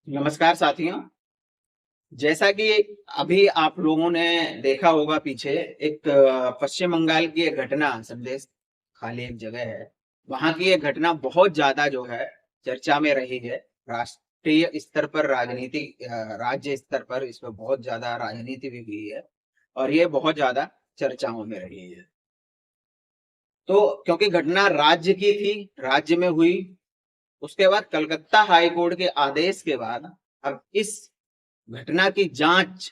नमस्कार साथियों। जैसा कि अभी आप लोगों ने देखा होगा पीछे एक पश्चिम बंगाल की एक घटना संदेश खाली एक जगह है। वहां की एक घटना बहुत ज्यादा जो है चर्चा में रही है। राष्ट्रीय स्तर पर राजनीति राज्य स्तर पर इस पर बहुत ज्यादा राजनीति भी हुई है और ये बहुत ज्यादा चर्चाओं में रही है। तो क्योंकि घटना राज्य की थी, राज्य में हुई, उसके बाद कलकत्ता हाई कोर्ट के आदेश के बाद अब इस घटना की जांच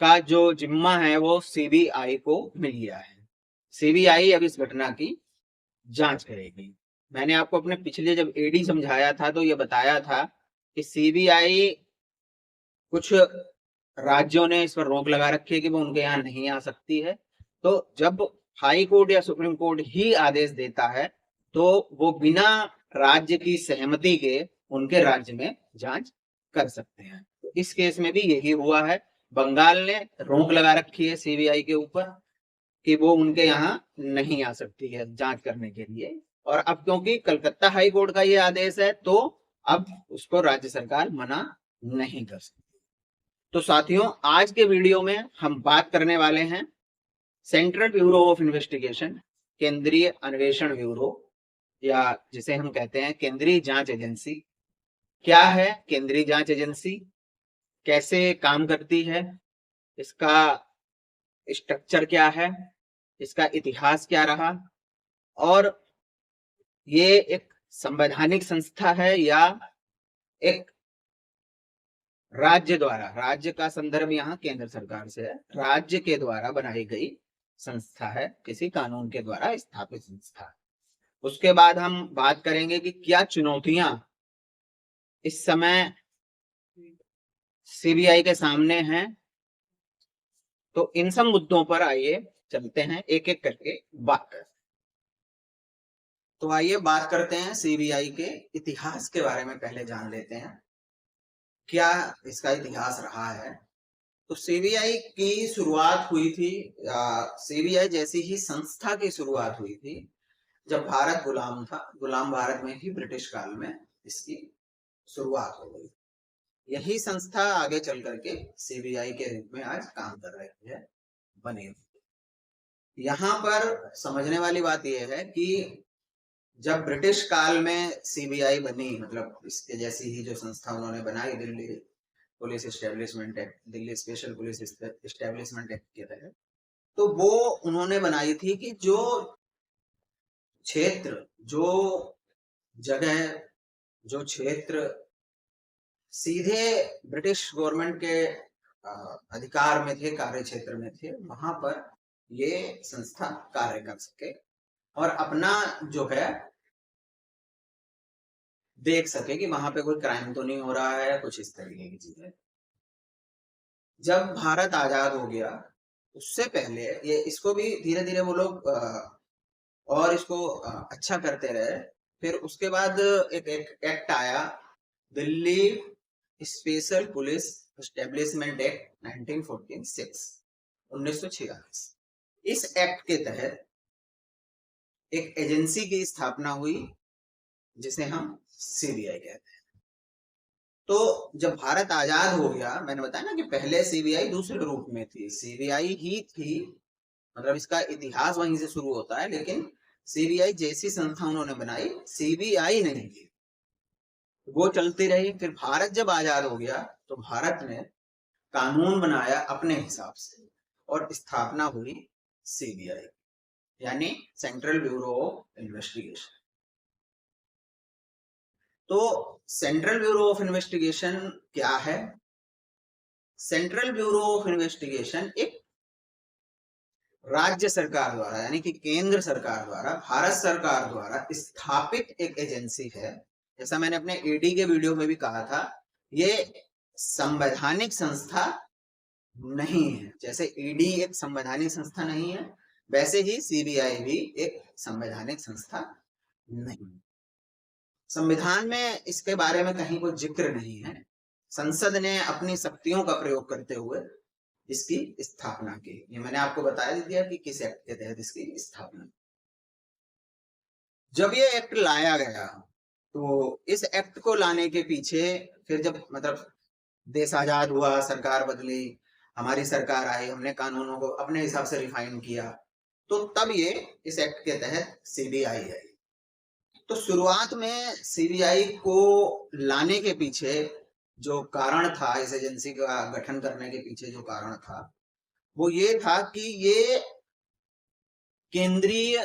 का जो जिम्मा है वो सीबीआई को मिल गया है। सीबीआई अब इस घटना की जांच करेगी। मैंने आपको अपने पिछले जब एडी समझाया था तो ये बताया था कि सीबीआई कुछ राज्यों ने इस पर रोक लगा रखी है कि वो उनके यहाँ नहीं आ सकती है। तो जब हाई कोर्ट या सुप्रीम कोर्ट ही आदेश देता है तो वो बिना राज्य की सहमति के उनके राज्य में जांच कर सकते हैं। तो इस केस में भी यही हुआ है। बंगाल ने रोक लगा रखी है सीबीआई के ऊपर कि वो उनके यहाँ नहीं आ सकती है जांच करने के लिए। और अब क्योंकि कलकत्ता हाई कोर्ट का ये आदेश है तो अब उसको राज्य सरकार मना नहीं कर सकती। तो साथियों, आज के वीडियो में हम बात करने वाले हैं सेंट्रल ब्यूरो ऑफ इन्वेस्टिगेशन, केंद्रीय अन्वेषण ब्यूरो, या जिसे हम कहते हैं केंद्रीय जांच एजेंसी। क्या है केंद्रीय जांच एजेंसी, कैसे काम करती है, इसका स्ट्रक्चर क्या है, इसका इतिहास क्या रहा, और ये एक संवैधानिक संस्था है या एक राज्य द्वारा, राज्य का संदर्भ यहाँ केंद्र सरकार से है, राज्य के द्वारा बनाई गई संस्था है, किसी कानून के द्वारा स्थापित संस्था। उसके बाद हम बात करेंगे कि क्या चुनौतियां इस समय सीबीआई के सामने हैं। तो इन सब मुद्दों पर आइए चलते हैं एक एक करके बात करते हैं। तो आइए बात करते हैं सीबीआई के इतिहास के बारे में, पहले जान लेते हैं क्या इसका इतिहास रहा है। तो सीबीआई की शुरुआत हुई थी, सीबीआई जैसी ही संस्था की शुरुआत हुई थी जब भारत गुलाम था। गुलाम भारत में ही ब्रिटिश काल में इसकी शुरुआत हो गई। यही संस्था आगे चल करके सीबीआई के रूप में आज काम कर रही है, बनी हुई। यहाँ पर समझने वाली बात यह है कि जब ब्रिटिश काल में सीबीआई बनी, मतलब इसके जैसी ही जो संस्था उन्होंने बनाई, Delhi police establishment act, Delhi special police establishment act के तहत, तो वो उन्होंने बनाई थी कि जो क्षेत्र, जो जगह, जो क्षेत्र सीधे ब्रिटिश गवर्नमेंट के अधिकार में थे, कार्य क्षेत्र में थे, वहां पर ये संस्था कार्य कर सके और अपना जो है देख सके कि वहां पे कोई क्राइम तो नहीं हो रहा है, कुछ इस तरीके की चीजें। जब भारत आजाद हो गया उससे पहले ये इसको भी धीरे धीरे वो लोग और इसको अच्छा करते रहे। फिर उसके बाद एक एक्ट आया, Delhi special police establishment act 1946, 1946। इस एक्ट के तहत एक एजेंसी की स्थापना हुई जिसे हम सीबीआई कहते हैं। तो जब भारत आजाद हो गया, मैंने बताया ना कि पहले सीबीआई दूसरे रूप में थी, सीबीआई ही थी, मतलब इसका इतिहास वहीं से शुरू होता है, लेकिन सीबीआई जैसी संस्था उन्होंने बनाई, सीबीआई नहीं थी, वो चलती रही। फिर भारत जब आजाद हो गया तो भारत ने कानून बनाया अपने हिसाब से और स्थापना हुई सीबीआई, यानी सेंट्रल ब्यूरो ऑफ इन्वेस्टिगेशन। तो सेंट्रल ब्यूरो ऑफ इन्वेस्टिगेशन क्या है? सेंट्रल ब्यूरो ऑफ इन्वेस्टिगेशन एक राज्य सरकार द्वारा, यानी कि केंद्र सरकार द्वारा, भारत सरकार द्वारा स्थापित एक एजेंसी है। जैसा मैंने अपने ईडी के वीडियो में भी कहा था, ये संवैधानिक संस्था नहीं है। जैसे ईडी एक संवैधानिक संस्था नहीं है, वैसे ही सीबीआई भी एक संवैधानिक संस्था नहीं। संविधान में इसके बारे में कहीं कोई जिक्र नहीं है। संसद ने अपनी शक्तियों का प्रयोग करते हुए इसकी स्थापना की। ये मैंने आपको बता दिया कि किस एक्ट के तहत इसकी स्थापना। जब ये एक्ट लाया गया तो इस एक्ट को लाने के पीछे फिर जब मतलब देश आजाद हुआ, सरकार बदली, हमारी सरकार आई, हमने कानूनों को अपने हिसाब से रिफाइन किया, तो तब ये इस एक्ट के तहत सीबीआई आई। तो शुरुआत में सीबीआई को लाने के पीछे जो कारण था, इस एजेंसी का गठन करने के पीछे जो कारण था, वो ये था कि ये केंद्रीय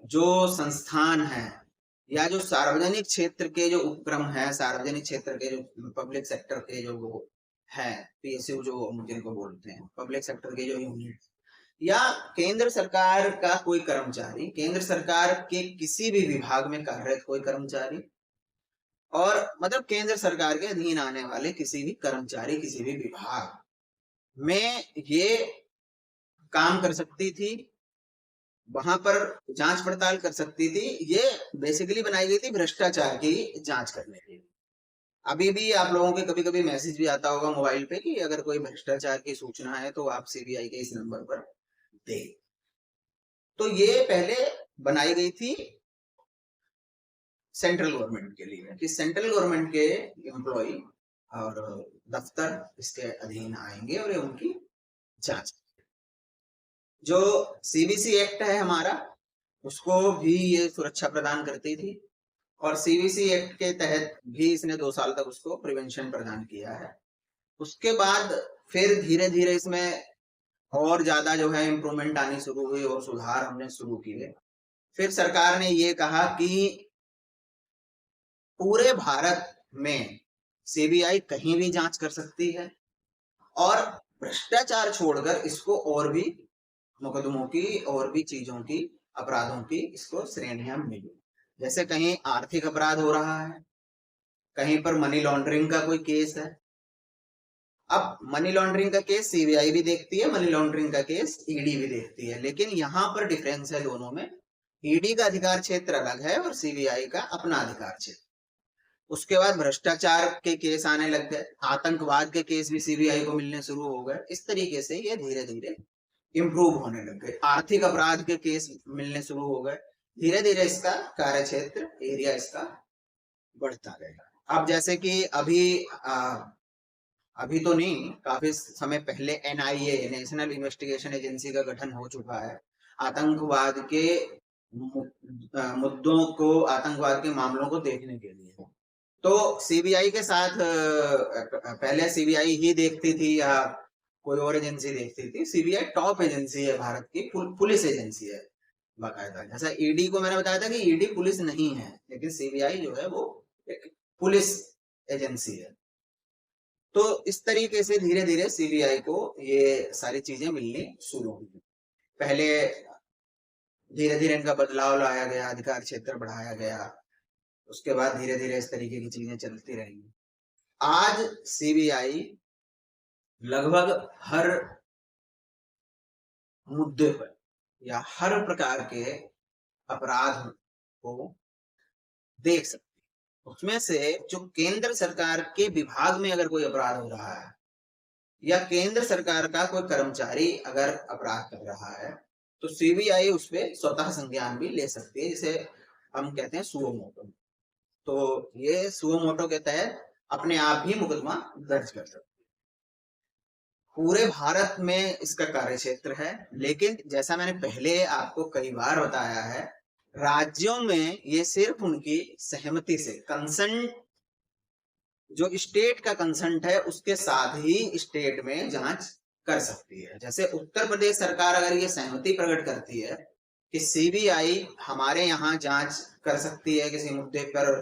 जो संस्थान है या जो सार्वजनिक क्षेत्र के जो उपक्रम है, सार्वजनिक क्षेत्र के जो पब्लिक सेक्टर के जो वो है, पीएसयू जो जिनको बोलते हैं, पब्लिक सेक्टर के जो यूनिट, या केंद्र सरकार का कोई कर्मचारी, केंद्र सरकार के किसी भी विभाग में कार्यरत कोई कर्मचारी, और मतलब केंद्र सरकार के अधीन आने वाले किसी भी कर्मचारी किसी भी विभाग में ये काम कर सकती थी, वहां पर जांच पड़ताल कर सकती थी। ये बेसिकली बनाई गई थी भ्रष्टाचार की जांच करने के लिए। अभी भी आप लोगों के कभी कभी मैसेज भी आता होगा मोबाइल पे कि अगर कोई भ्रष्टाचार की सूचना है तो आप सीबीआई के इस नंबर पर दे। तो ये पहले बनाई गई थी सेंट्रल गवर्नमेंट के लिए कि सेंट्रल गवर्नमेंट के एम्प्लॉय और दफ्तर इसके अधीन आएंगे और ये उनकी जांच। जो सीबीसी एक्ट है हमारा, उसको भी ये सुरक्षा प्रदान करती थी, और सीबीसी एक्ट के तहत भी इसने 2 साल तक उसको प्रिवेंशन प्रदान किया है। उसके बाद फिर धीरे धीरे इसमें और ज्यादा जो है इम्प्रूवमेंट आनी शुरू हुई और सुधार हमने शुरू किए। फिर सरकार ने ये कहा कि पूरे भारत में सीबीआई कहीं भी जांच कर सकती है, और भ्रष्टाचार छोड़कर इसको और भी मुकदमों की और भी चीजों की, अपराधों की इसको श्रेणियां मिली। जैसे कहीं आर्थिक अपराध हो रहा है, कहीं पर मनी लॉन्ड्रिंग का कोई केस है। अब मनी लॉन्ड्रिंग का केस सीबीआई भी देखती है, मनी लॉन्ड्रिंग का केस ईडी भी देखती है, लेकिन यहाँ पर डिफरेंस है दोनों में। ईडी का अधिकार क्षेत्र अलग है और सीबीआई का अपना अधिकार क्षेत्र। उसके बाद भ्रष्टाचार के केस आने लग गए, आतंकवाद के केस भी सीबीआई को मिलने शुरू हो गए। इस तरीके से ये धीरे धीरे इम्प्रूव होने लग गए। आर्थिक अपराध के केस मिलने शुरू हो गए, धीरे धीरे इसका कार्य क्षेत्र, एरिया इसका बढ़ता गया। अब जैसे कि अभी तो नहीं, काफी समय पहले एनआईए, नेशनल इन्वेस्टिगेशन एजेंसी का गठन हो चुका है आतंकवाद के मुद्दों को, आतंकवाद के मामलों को देखने के लिए। तो सीबीआई के साथ पहले सीबीआई ही देखती थी या कोई और एजेंसी देखती थी। सीबीआई टॉप एजेंसी है भारत की, पुलिस एजेंसी है बाकायदा। जैसा ईडी को मैंने बताया था कि ईडी पुलिस नहीं है, लेकिन सीबीआई जो है वो एक पुलिस एजेंसी है। तो इस तरीके से धीरे धीरे सीबीआई को ये सारी चीजें मिलनी शुरू हुई। पहले धीरे धीरे इनका बदलाव लाया गया, अधिकार क्षेत्र बढ़ाया गया, उसके बाद धीरे धीरे इस तरीके की चीजें चलती रहेंगी। आज सीबीआई लगभग हर मुद्दे पर या हर प्रकार के अपराध को देख सकती है। उसमें से जो केंद्र सरकार के विभाग में अगर कोई अपराध हो रहा है या केंद्र सरकार का कोई कर्मचारी अगर अपराध कर रहा है, तो सीबीआई उस पर स्वतः संज्ञान भी ले सकती है, जिसे हम कहते हैं सुओ मोटो। तो ये सुओ मोटो के तहत अपने आप ही मुकदमा दर्ज कर सकते। पूरे भारत में इसका कार्य क्षेत्र है, लेकिन जैसा मैंने पहले आपको कई बार बताया है, राज्यों में ये सिर्फ उनकी सहमति से, कंसेंट, जो स्टेट का कंसेंट है उसके साथ ही स्टेट में जांच कर सकती है। जैसे उत्तर प्रदेश सरकार अगर ये सहमति प्रकट करती है कि सीबीआई हमारे यहाँ जांच कर सकती है, किसी मुद्दे पर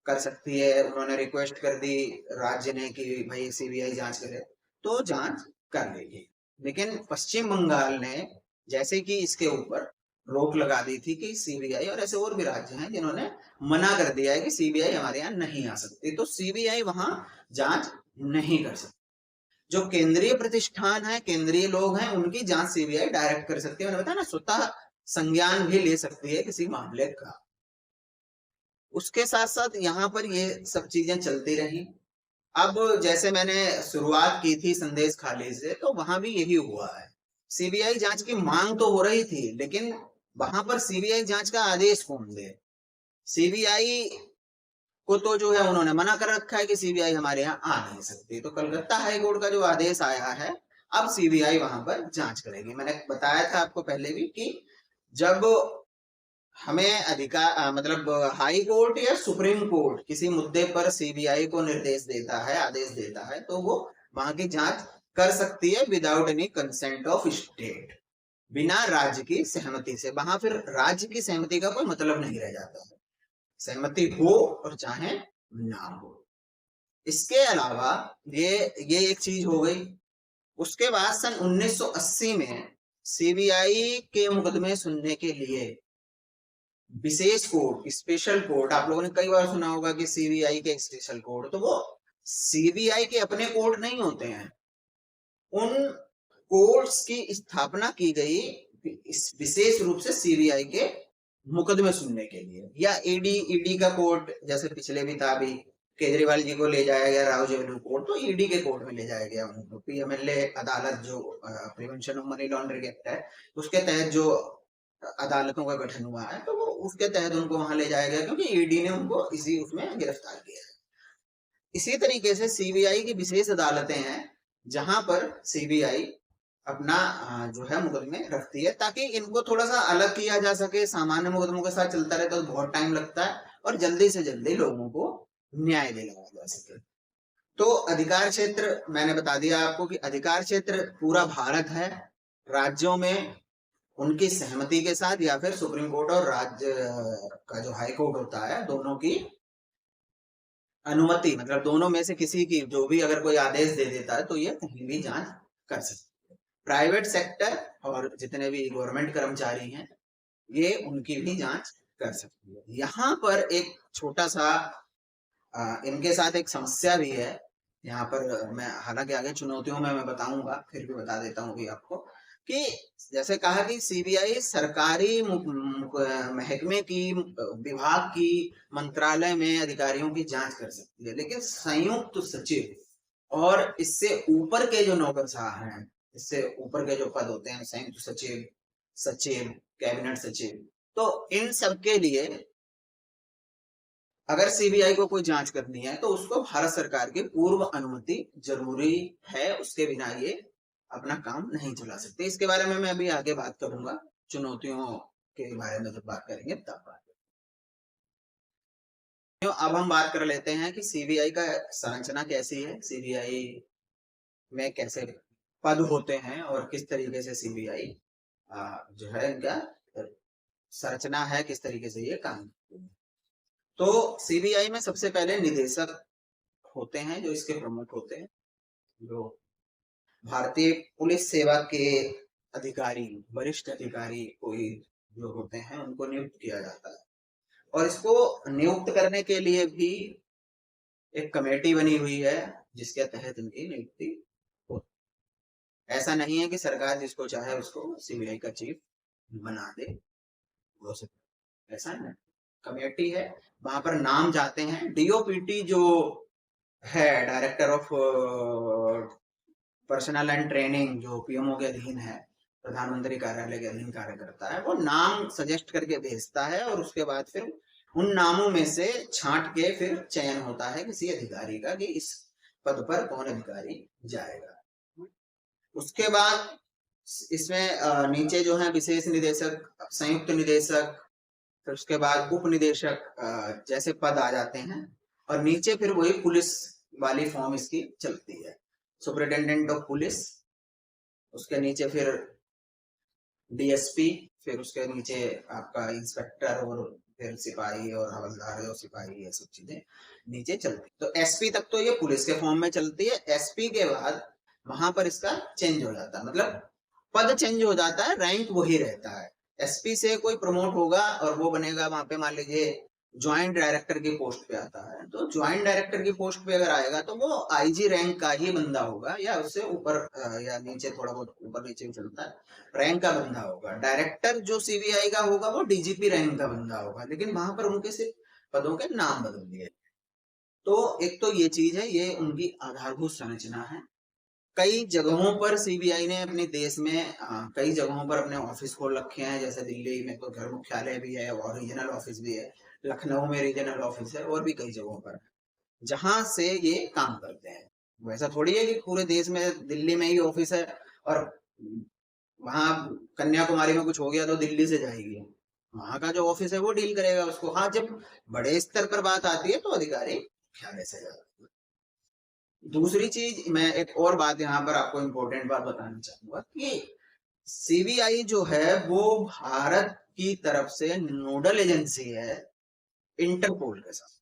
कर सकती है, उन्होंने रिक्वेस्ट कर दी राज्य ने कि भाई सीबीआई जांच करे, तो जांच कर लेगी। लेकिन पश्चिम बंगाल ने जैसे कि इसके ऊपर रोक लगा दी थी कि सीबीआई, और ऐसे और भी राज्य हैं जिन्होंने मना कर दिया है कि सीबीआई हमारे यहाँ नहीं आ सकती, तो सीबीआई वहां जांच नहीं कर सकती। जो केंद्रीय प्रतिष्ठान है, केंद्रीय लोग हैं, उनकी जांच सीबीआई डायरेक्ट कर सकती है। मैंने बताया ना, स्वतः संज्ञान भी ले सकती है किसी मामले का। उसके साथ साथ यहाँ पर ये सब चीजें चलती रही। अब जैसे मैंने शुरुआत की थी संदेश खाली से, तो वहां भी यही हुआ है। सीबीआई जांच की मांग तो हो रही थी, लेकिन वहां पर सीबीआई जांच का आदेश कौन दे? सीबीआई को तो जो है उन्होंने मना कर रखा है कि सीबीआई हमारे यहाँ आ नहीं सकती। तो कलकत्ता हाई कोर्ट का जो आदेश आया है, अब सीबीआई वहां पर जांच करेगी। मैंने बताया था आपको पहले भी कि जब हमें अधिकार मतलब हाई कोर्ट या सुप्रीम कोर्ट किसी मुद्दे पर सीबीआई को निर्देश देता है, आदेश देता है, तो वो वहां की जांच कर सकती है without any consent of state, बिना राज्य की सहमति से। वहां फिर राज्य की सहमति का कोई मतलब नहीं रह जाता है, सहमति हो और चाहे ना हो। इसके अलावा ये एक चीज हो गई। उसके बाद सन 1980 में सीबीआई के मुकदमे सुनने के लिए विशेष कोर्ट, स्पेशल कोर्ट, आप लोगों ने कई बार सुना होगा कि सीबीआई के स्पेशल कोर्ट, तो वो सीबीआई के अपने कोर्ट नहीं होते हैं। उन कोर्ट्स की स्थापना की गई इस विशेष रूप से सीबीआई के मुकदमे सुनने के लिए। या ईडी का कोर्ट, जैसे पिछले भी था, अभी केजरीवाल जी को ले जाया गया राव जेवलू कोर्ट, तो ईडी के कोर्ट में ले जाया गया उनको। पीएमएलए अदालत जो prevention of money laundering act है, उसके तहत जो अदालतों का गठन हुआ है, तो वो उसके तहत उनको वहां ले जाया गया, क्योंकि ईडी ने उनको इसी उसमें गिरफ्तार किया है। इसी तरीके से सीबीआई की विशेष अदालतें हैं जहां पर सीबीआई अपना जो है मुकदमे रखती है, ताकि इनको थोड़ा सा अलग किया जा सके। सामान्य मुकदमों के साथ चलता रहता है तो बहुत टाइम लगता है, और जल्दी से जल्दी लोगों को न्याय दिलाया जा सके। तो अधिकार क्षेत्र मैंने बता दिया आपको कि अधिकार क्षेत्र पूरा भारत है। राज्यों में उनकी सहमति के साथ या फिर सुप्रीम कोर्ट और राज्य का जो हाई कोर्ट होता है, दोनों की अनुमति, मतलब दोनों में से किसी की जो भी अगर कोई आदेश दे देता है तो ये कहीं भी जांच कर सकते हैं। प्राइवेट सेक्टर और जितने भी गवर्नमेंट कर्मचारी हैं, ये उनकी भी जांच कर सकती है। यहाँ पर एक छोटा सा इनके साथ एक समस्या भी है। यहाँ पर मैं हालांकि आगे चुनौतियों में मैं बताऊंगा, फिर भी बता देता हूँ कि आपको कि जैसे कहा कि सीबीआई सरकारी महकमे की, विभाग की, मंत्रालय में अधिकारियों की जांच कर सकती है, लेकिन संयुक्त सचिव और इससे ऊपर के जो नौकरशाह हैं, इससे ऊपर के जो पद होते हैं, संयुक्त सचिव, सचिव, कैबिनेट सचिव, तो इन सबके लिए अगर सीबीआई को कोई जांच करनी है तो उसको भारत सरकार की पूर्व अनुमति जरूरी है, उसके बिना ये अपना काम नहीं चला सकते। इसके बारे में मैं अभी आगे बात करूंगा, चुनौतियों के बारे में जब बात करेंगे तब बात। अब हम बात कर लेते हैं कि सीबीआई का संरचना कैसी है, सीबीआई में कैसे पद होते हैं और किस तरीके से सीबीआई जो है इनका संरचना है, किस तरीके से ये काम करते हैं। तो सीबीआई में सबसे पहले निदेशक होते हैं जो इसके प्रमुख होते हैं, जो भारतीय पुलिस सेवा के अधिकारी, वरिष्ठ अधिकारी कोई जो होते हैं उनको नियुक्त किया जाता है, और इसको नियुक्त करने के लिए भी एक कमेटी बनी हुई है जिसके तहत इनकी नियुक्ति होती। ऐसा नहीं है कि सरकार जिसको चाहे उसको सीबीआई का चीफ बना दे, हो सकता ऐसा नहीं। कमेटी है, वहां पर नाम जाते हैं। डीओपीटी जो है, director of personal and training, जो पीएमओ के अधीन है, प्रधानमंत्री कार्यालय के अधीन कार्य करता है, वो नाम सजेस्ट करके भेजता है, और उसके बाद फिर उन नामों में से छांट के फिर चयन होता है किसी अधिकारी का कि इस पद पर कौन अधिकारी जाएगा। उसके बाद इसमें नीचे जो है विशेष निदेशक, संयुक्त निदेशक, फिर उसके बाद उप निदेशक जैसे पद आ जाते हैं, और नीचे फिर वही पुलिस वाली फॉर्म इसकी चलती है, सुपरिटेंडेंट ऑफ पुलिस, उसके नीचे फिर डीएसपी, फिर उसके नीचे आपका इंस्पेक्टर, और फिर सिपाही और हवलदार और सिपाही, ये सब चीजें नीचे चलती। तो एसपी तक तो ये पुलिस के फॉर्म में चलती है। एसपी के बाद वहां पर इसका चेंज हो जाता है, मतलब पद चेंज हो जाता है, रैंक वही रहता है। एसपी से कोई प्रमोट होगा और वो बनेगा वहां पे, मान लीजिए ज्वाइंट डायरेक्टर की पोस्ट पे आता है, तो ज्वाइंट डायरेक्टर की पोस्ट पे अगर आएगा तो वो आईजी रैंक का ही बंदा होगा, या उससे ऊपर या नीचे, थोड़ा बहुत ऊपर नीचे चलता है, रैंक का बंदा होगा। डायरेक्टर जो सीबीआई का होगा वो डीजीपी रैंक का बंदा होगा, लेकिन वहां पर उनके सिर्फ पदों के नाम बदल दिए। तो एक तो ये चीज है, ये उनकी आधारभूत संरचना है। कई जगहों पर सीबीआई ने अपने देश में कई जगहों पर अपने ऑफिस खोल रखे हैं। जैसे दिल्ली में तो घर मुख्यालय भी है और रीजनल ऑफिस भी है, लखनऊ में रीजनल ऑफिस है और भी कई जगहों पर जहां से ये काम करते हैं। वैसा थोड़ी है कि पूरे देश में दिल्ली में ही ऑफिस है और वहां कन्याकुमारी में कुछ हो गया तो दिल्ली से जाएगी। वहां का जो ऑफिस है वो डील करेगा उसको। हाँ, जब बड़े स्तर पर बात आती है तो अधिकारी मुख्यालय से जाता है। दूसरी चीज, मैं एक और बात यहाँ पर आपको इम्पोर्टेंट बात बताना चाहूंगा कि सीबीआई जो है वो भारत की तरफ से नोडल एजेंसी है इंटरपोल के साथ।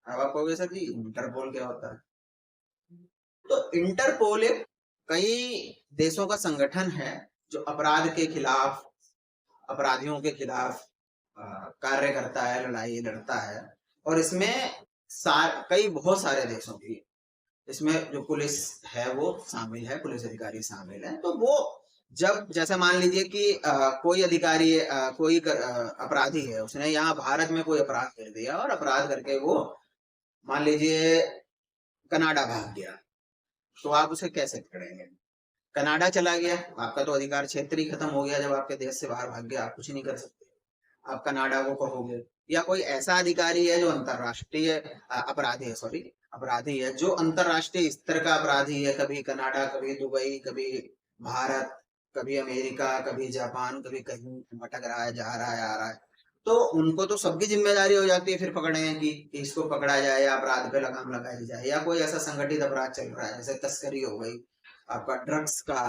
अब आप कहोगे सर जी इंटरपोल क्या होता है? तो इंटरपोल एक कई देशों का संगठन है जो अपराध के खिलाफ, अपराधियों के खिलाफ कार्य करता है, लड़ाई लड़ता है। और इसमें कई बहुत सारे देशों की, इसमें जो पुलिस है वो शामिल है, पुलिस अधिकारी शामिल है। तो वो जब जैसे मान लीजिए कि कोई अधिकारी कोई अपराधी है, उसने यहाँ भारत में कोई अपराध कर दिया और अपराध करके वो मान लीजिए कनाडा भाग गया, तो आप उसे कैसे पकड़ेंगे? कनाडा चला गया, आपका तो अधिकार क्षेत्र ही खत्म हो गया। जब आपके देश से बाहर भाग गया आप कुछ नहीं कर सकते, आप कनाडा को कहोगे। या कोई ऐसा अधिकारी है जो अंतरराष्ट्रीय अपराधी है, सॉरी अपराधी है जो अंतरराष्ट्रीय स्तर का अपराधी है, कभी कनाडा, कभी दुबई, कभी भारत, कभी अमेरिका, कभी जापान, कभी कहीं भटक रहा है, जा रहा है, आ रहा है, तो उनको तो सबकी जिम्मेदारी हो जाती है फिर पकड़ने की, कि इसको पकड़ा जाए या अपराध पे लगाम लगाई जाए। या कोई ऐसा संगठित अपराध चल रहा है, जैसे तस्करी हो गई, आपका ड्रग्स का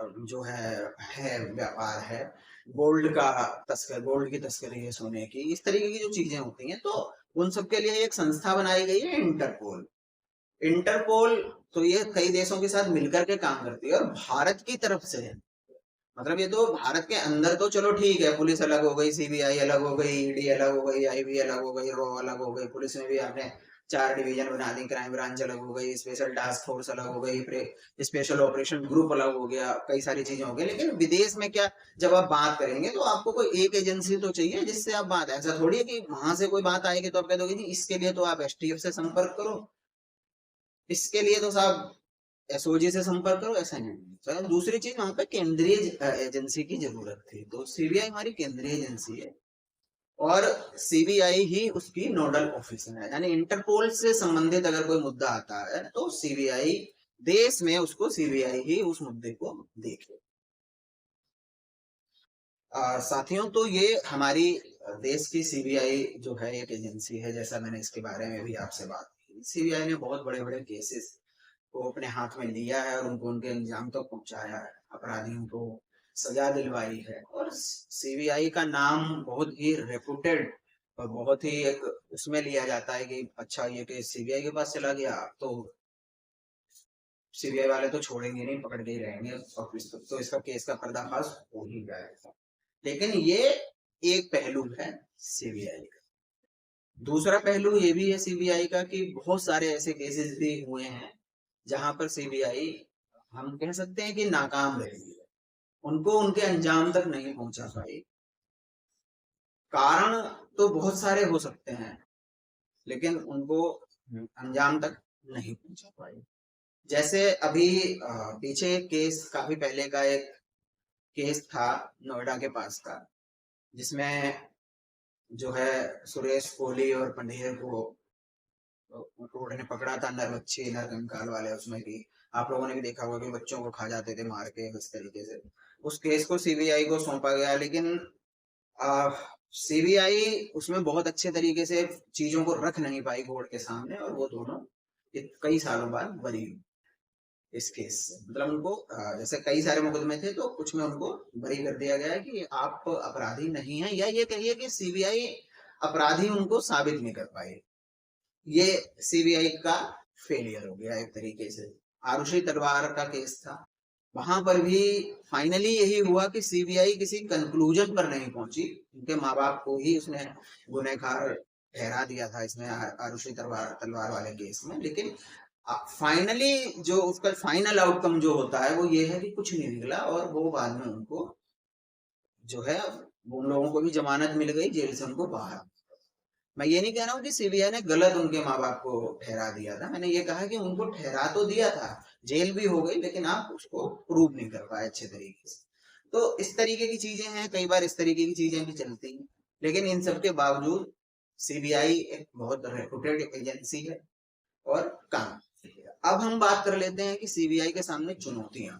जो है व्यापार है, गोल्ड का तस्कर, गोल्ड की तस्करी है, सोने की, इस तरीके की जो चीजें होती हैं, तो उन सब के लिए एक संस्था बनाई गई है इंटरपोल। इंटरपोल तो ये कई देशों के साथ मिलकर के काम करती है और भारत की तरफ से है। मतलब ये तो भारत के अंदर तो चलो ठीक है, पुलिस अलग हो गई, सीबीआई अलग हो गई, ईडी अलग हो गई, आईबी अलग हो गई, रॉ अलग हो गई, पुलिस में भी आपने 4 डिवीजन बना दी, क्राइम ब्रांच अलग हो गई, स्पेशल टास्क फोर्स अलग हो गई, स्पेशल ऑपरेशन ग्रुप अलग हो गया, कई सारी चीजें हो गई। लेकिन विदेश में क्या, जब आप बात करेंगे तो आपको कोई एक एजेंसी तो चाहिए जिससे आप बात, ऐसा थोड़ी है कि वहां से कोई बात आएगी तो आप कह दोगे जी इसके लिए तो आप एसटीएफ से संपर्क करो, इसके लिए तो साहब एसओजी से संपर्क करो, ऐसा नहीं। तो दूसरी चीज, वहां पे केंद्रीय एजेंसी की जरूरत थी, तो सीबीआई हमारी केंद्रीय एजेंसी है और सीबीआई ही उसकी नोडल ऑफिसर है। यानी इंटरपोल से संबंधित अगर कोई मुद्दा आता है तो सीबीआई देश में उसको सीबीआई ही उस मुद्दे को देखे। साथियों, तो ये हमारी देश की सीबीआई जो है एक एजेंसी है, जैसा मैंने इसके बारे में भी आपसे बात की। सीबीआई ने बहुत बड़े बड़े केसेस को अपने हाथ में लिया है और उनको उनके अंजाम तक पहुंचाया है, अपराधियों को सजा दिलवाई है। और सीबीआई का नाम बहुत ही रेपुटेड और बहुत ही एक उसमें लिया जाता है कि अच्छा ये केस सीबीआई के पास चला गया तो सीबीआई वाले तो छोड़ेंगे नहीं, पकड़ के ही रहेंगे और तो इसका केस का पर्दाफाश हो ही जाएगा। लेकिन ये एक पहलू है सीबीआई का। दूसरा पहलू ये भी है सीबीआई का कि बहुत सारे ऐसे केसेस भी हुए हैं जहां पर सीबीआई, हम कह सकते हैं कि नाकाम रही है, उनको उनके अंजाम तक नहीं पहुंचा पाई। कारण तो बहुत सारे हो सकते हैं लेकिन उनको अंजाम तक नहीं पहुंचा पाई। जैसे अभी पीछे एक केस, काफी पहले का एक केस था नोएडा के पास का, जिसमें जो है सुरेश कोहली और पंडेर को कोर्ट ने पकड़ा था, नरबच्चे नरकंकाल वाले। उसमें भी आप लोगों ने भी देखा होगा कि बच्चों को खा जाते थे मार के, इस तरीके से उस केस को सीबीआई को सौंपा गया। लेकिन सीबीआई उसमें बहुत अच्छे तरीके से चीजों को रख नहीं पाई कोर्ट के सामने और वो दोनों कई सालों बाद बरी हुई इस केस से। मतलब उनको जैसे कई सारे मुकदमे थे तो कुछ में उनको बरी कर दिया गया कि आप अपराधी नहीं है, या ये कहिए कि सीबीआई अपराधी उनको साबित नहीं कर पाई। ये सीबीआई का फेलियर हो गया एक तरीके से। आरुषि तलवार का केस था, वहां पर भी फाइनली यही हुआ कि सीबीआई किसी कंक्लूजन पर नहीं पहुंची। उनके माँ बाप को ही उसने गुनहगार ठहरा दिया था इसमें, आरुषि तलवार वाले केस में। लेकिन फाइनली जो उसका फाइनल आउटकम जो होता है वो ये है कि कुछ नहीं निकला और वो बाद में उनको जो है, उन लोगों को भी जमानत मिल गई, जेल से उनको बाहर। मैं ये नहीं कह रहा हूँ कि सीबीआई ने गलत उनके माँ बाप को ठहरा दिया था, मैंने ये कहा कि उनको ठहरा तो दिया था, जेल भी हो गई, लेकिन आप उसको प्रूव नहीं कर पाए अच्छे तरीके से। तो इस तरीके की चीजें हैं, कई बार इस तरीके की चीजें भी चलती हैं, लेकिन इन सब के बावजूद सीबीआई एक बहुत रेपुटेड एजेंसी है और काम करती है। अब हम बात कर लेते हैं कि सीबीआई के सामने चुनौतियां।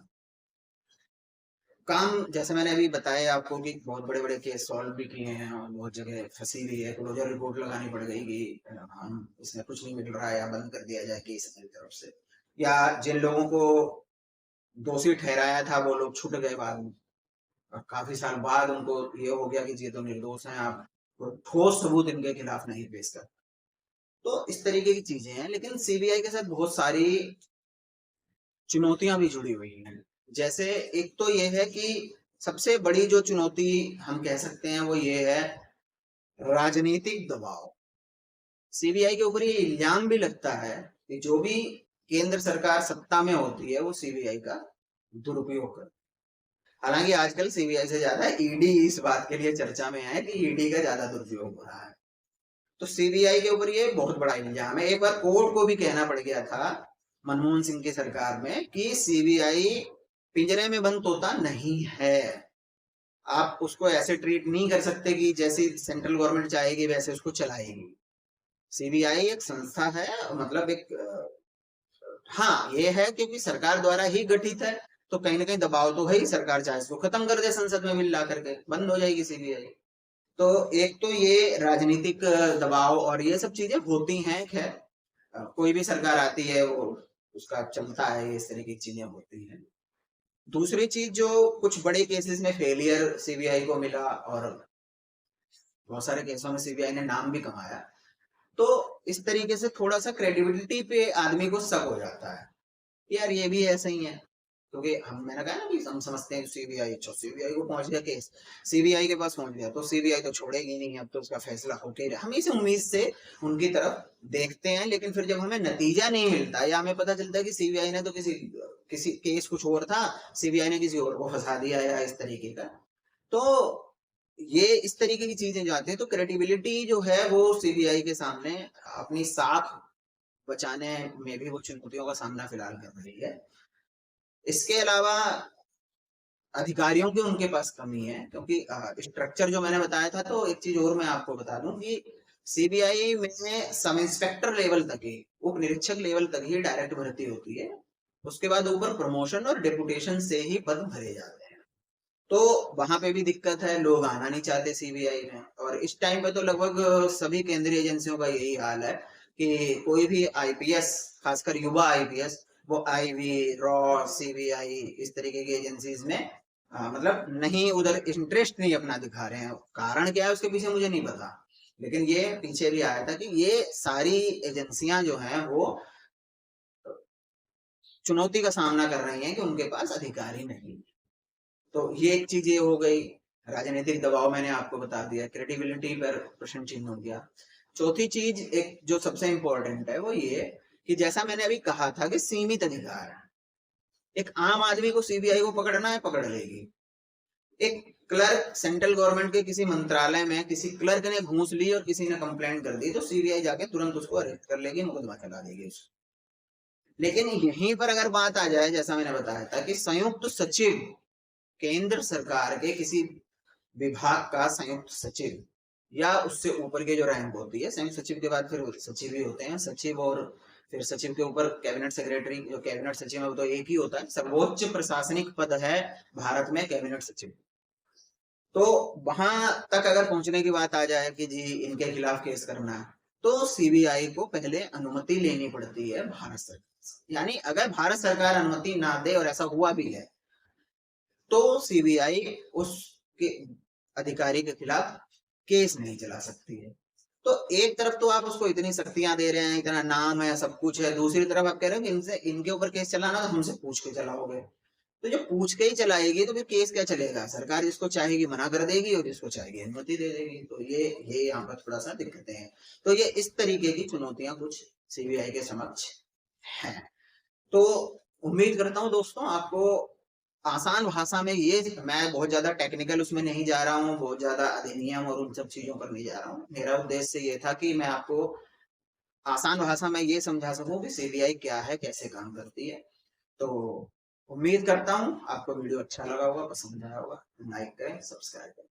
काम जैसे मैंने अभी बताया आपको कि बहुत बड़े बड़े केस सॉल्व भी किए हैं और बहुत जगह फंसी हुई है, क्लोजर रिपोर्ट लगानी पड़ गई कि हम इसमें कुछ नहीं मिल रहा है या बंद कर दिया जाए केस हमारी तरफ से, या जिन लोगों को दोषी ठहराया था वो लोग छूट गए बाद में, और काफी साल बाद उनको ये हो गया कि ये तो निर्दोष हैं, आप तो ठोस सबूत इनके खिलाफ नहीं पेश कर। तो इस तरीके की चीजें हैं, लेकिन सीबीआई के साथ बहुत सारी चुनौतियां भी जुड़ी हुई हैं। जैसे एक तो ये है कि सबसे बड़ी जो चुनौती हम कह सकते हैं वो ये है राजनीतिक दबाव। सीबीआई के ऊपर ये इल्जाम भी लगता है कि जो भी केंद्र सरकार सत्ता में होती है वो सीबीआई का दुरुपयोग कर। हालांकि आजकल सीबीआई से ज्यादा ईडी इस बात के लिए चर्चा में है कि ईडी का ज्यादा दुरुपयोग हो रहा है। तो सीबीआई के ऊपर ये बहुत बड़ा इल्जाम है। एक बार कोर्ट को भी कहना पड़ गया था मनमोहन सिंह की सरकार में कि सीबीआई पिंजरे में बंद तोता नहीं है, आप उसको ऐसे ट्रीट नहीं कर सकते कि जैसे सेंट्रल गवर्नमेंट चाहेगी वैसे उसको चलाएगी। सीबीआई एक संस्था है, मतलब एक हाँ ये है क्योंकि सरकार द्वारा ही गठित है, तो कहीं ना कहीं दबाव तो है ही, सरकार चाहे इसको खत्म कर दे संसद में मिल ला करके, बंद हो जाएगी सीबीआई। तो एक तो ये राजनीतिक दबाव और ये सब चीजें होती हैं, खैर कोई भी सरकार आती है वो उसका चलता है, इस तरह की चीजें होती हैं। दूसरी चीज जो कुछ बड़े केसेस में फेलियर सीबीआई को मिला और बहुत सारे केसों में सीबीआई ने नाम भी कमाया, तो इस तरीके से थोड़ा सा क्रेडिबिलिटी पे आदमी को शक हो जाता है, यार ये भी ऐसा ही है, क्योंकि हम मैंने कहा ना कि हम समझते हैं सीबीआई, अच्छा सीबीआई को पहुंच गया केस, सीबीआई के पास पहुंच गया तो सीबीआई तो छोड़ेगी नहीं, अब तो उसका फैसला होके ही रहा, हम इस उम्मीद से उनकी तरफ देखते हैं। लेकिन फिर जब हमें नतीजा नहीं मिलता या हमें पता चलता है कि सीबीआई ने तो किसी किसी केस कुछ और था, सीबीआई ने किसी और को फंसा दिया या इस तरीके का, तो ये इस तरीके की चीजें जो आती है तो क्रेडिबिलिटी जो है वो सीबीआई के सामने अपनी साख बचाने में भी वो चुनौतियों का सामना फिलहाल कर रही है। इसके अलावा अधिकारियों की उनके पास कमी है, क्योंकि स्ट्रक्चर जो मैंने बताया था, तो एक चीज और मैं आपको बता दूं कि सीबीआई में सब इंस्पेक्टर लेवल तक ही, उप निरीक्षक लेवल तक ही डायरेक्ट भर्ती होती है, उसके बाद ऊपर प्रमोशन और डेपुटेशन से ही पद भरे जाते हैं। तो वहां पे भी दिक्कत है, लोग आना नहीं चाहते सीबीआई में, और इस टाइम पे तो लगभग सभी केंद्रीय एजेंसियों का यही हाल है कि कोई भी आईपीएस, खासकर युवा आईपीएस, वो आईवी, रॉ, सीबीआई इस तरीके की एजेंसीज में मतलब नहीं, उधर इंटरेस्ट नहीं अपना दिखा रहे हैं। कारण क्या है उसके पीछे मुझे नहीं पता, लेकिन ये पीछे भी आया था कि ये सारी एजेंसियां जो हैं वो चुनौती का सामना कर रही हैं कि उनके पास अधिकारी नहीं। तो ये एक चीज ये हो गई, राजनीतिक दबाव मैंने आपको बता दिया, क्रेडिबिलिटी पर प्रश्न चिन्ह हो गया। चौथी चीज एक जो सबसे इंपॉर्टेंट है वो ये कि जैसा मैंने अभी कहा था कि सीमित अधिकार है, एक आम आदमी को सीबीआई को पकड़ना है पकड़ लेगी, एक क्लर्क सेंट्रल गवर्नमेंट के किसी मंत्रालय में किसी क्लर्क ने घूस ली और किसी ने कंप्लेंट कर दी तो सीबीआई जाके तुरंत उसको अरेस्ट कर लेगी, मुकदमा चला देगी उसको। लेकिन यहीं पर अगर बात आ जाए, जैसा मैंने बताया था कि संयुक्त सचिव, केंद्र सरकार के किसी विभाग का संयुक्त सचिव या उससे ऊपर के जो रैंक होती है, संयुक्त सचिव के बाद फिर सचिव ही होते हैं, सचिव और फिर सचिव के ऊपर कैबिनेट सेक्रेटरी, जो कैबिनेट सचिव है वो तो एक ही होता है, सर्वोच्च प्रशासनिक पद है भारत में कैबिनेट सचिव। तो वहां तक अगर पहुंचने की बात आ जाए कि जी इनके खिलाफ केस करना है, तो सीबीआई को पहले अनुमति लेनी पड़ती है भारत सरकार से। यानी अगर भारत सरकार अनुमति ना दे, और ऐसा हुआ भी है, तो सीबीआई उसके अधिकारी के खिलाफ केस नहीं चला सकती है। तो एक तरफ तो आप उसको इतनी शक्तियां दे रहे हैं, इतना नाम है, सब कुछ है, दूसरी तरफ आप कह रहे हो कि इनसे इनके ऊपर केस चलाना तो हमसे पूछ के चलाओगे, तो जब पूछ के ही चलाएगी तो फिर केस क्या चलेगा, सरकार जिसको चाहेगी मना कर देगी और जिसको चाहेगी अनुमति दे देगी। तो ये यहाँ पर थोड़ा सा दिक्कतें हैं। तो ये इस तरीके की चुनौतियां कुछ सीबीआई के समक्ष हैं। तो उम्मीद करता हूँ दोस्तों आपको आसान भाषा में ये, मैं बहुत ज्यादा टेक्निकल उसमें नहीं जा रहा हूँ, बहुत ज्यादा अधिनियम और उन सब चीजों पर नहीं जा रहा हूँ। मेरा उद्देश्य ये था कि मैं आपको आसान भाषा में ये समझा सकूं कि सीबीआई क्या है, कैसे काम करती है। तो उम्मीद करता हूँ आपको वीडियो अच्छा लगा होगा, पसंद आया होगा। लाइक करें, सब्सक्राइब करें।